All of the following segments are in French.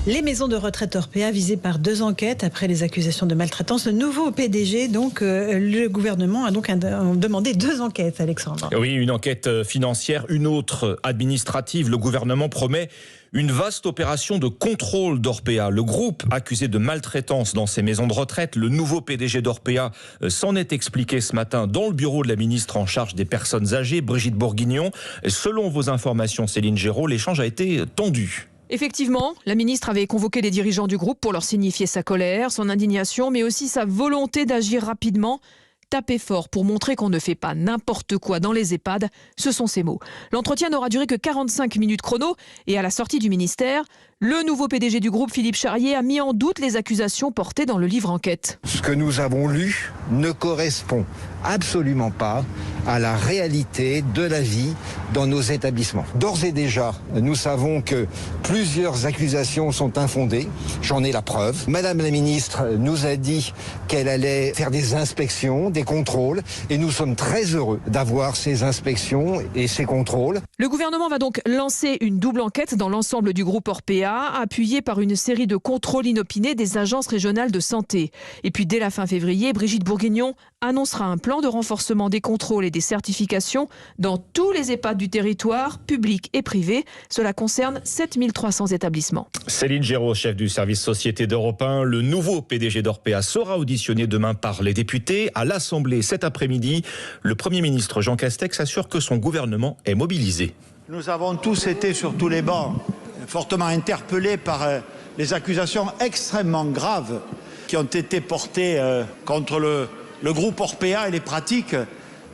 Les maisons de retraite Orpea visées par 2 enquêtes après les accusations de maltraitance. Le nouveau PDG, le gouvernement a donc demandé 2 enquêtes, Alexandre. Oui, une enquête financière, une autre administrative. Le gouvernement promet une vaste opération de contrôle d'Orpea. Le groupe accusé de maltraitance dans ses maisons de retraite, le nouveau PDG d'Orpea s'en est expliqué ce matin dans le bureau de la ministre en charge des personnes âgées, Brigitte Bourguignon. Selon vos informations, Céline Géraud, l'échange a été tendu. Effectivement, la ministre avait convoqué les dirigeants du groupe pour leur signifier sa colère, son indignation, mais aussi sa volonté d'agir rapidement. Taper fort pour montrer qu'on ne fait pas n'importe quoi dans les EHPAD, ce sont ses mots. L'entretien n'aura duré que 45 minutes chrono et à la sortie du ministère, le nouveau PDG du groupe, Philippe Charrier, a mis en doute les accusations portées dans le livre enquête. Ce que nous avons lu ne correspond absolument pas à la réalité de la vie dans nos établissements. D'ores et déjà, nous savons que plusieurs accusations sont infondées. J'en ai la preuve. Madame la ministre nous a dit qu'elle allait faire des inspections, des contrôles, et nous sommes très heureux d'avoir ces inspections et ces contrôles. Le gouvernement va donc lancer une double enquête dans l'ensemble du groupe Orpea, appuyée par une série de contrôles inopinés des agences régionales de santé. Et puis dès la fin février, Brigitte Bourguignon annoncera un plan de renforcement des contrôles et des certifications dans tous les EHPAD du territoire, publics et privés. Cela concerne 7300 établissements. Céline Géraud, chef du service société d'Europe 1, le nouveau PDG d'Orpea sera auditionné demain par les députés. À l'Assemblée cet après-midi, le Premier ministre Jean Castex assure que son gouvernement est mobilisé. Nous avons tous été sur tous les bancs fortement interpellés par les accusations extrêmement graves qui ont été portées contre le groupe Orpea et les pratiques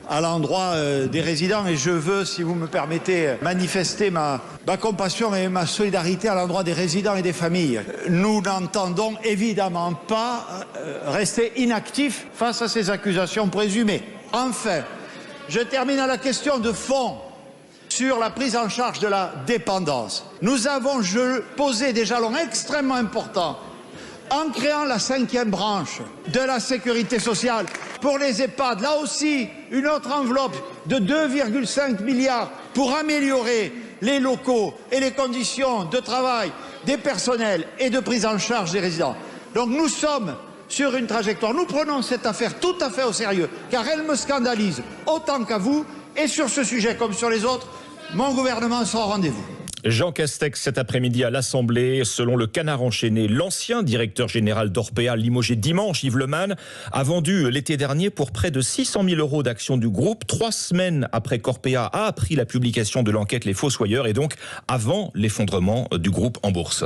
à l'endroit des résidents. Et je veux, si vous me permettez, manifester ma compassion et ma solidarité à l'endroit des résidents et des familles. Nous n'entendons évidemment pas rester inactifs face à ces accusations présumées. Enfin, je termine à la question de fond sur la prise en charge de la dépendance. Nous avons posé des jalons extrêmement importants en créant la 5e branche de la sécurité sociale pour les EHPAD. Là aussi, une autre enveloppe de 2,5 milliards pour améliorer les locaux et les conditions de travail des personnels et de prise en charge des résidents. Donc nous sommes sur une trajectoire. Nous prenons cette affaire tout à fait au sérieux, car elle me scandalise autant qu'à vous. Et sur ce sujet, comme sur les autres, mon gouvernement sera au rendez-vous. Jean Castex cet après-midi à l'Assemblée. Selon le Canard enchaîné, l'ancien directeur général d'Orpea, limogé dimanche, Yves Lemann, a vendu l'été dernier pour près de 600 000 € d'actions du groupe, 3 semaines après qu'Orpea a appris la publication de l'enquête Les Fossoyeurs et donc avant l'effondrement du groupe en bourse.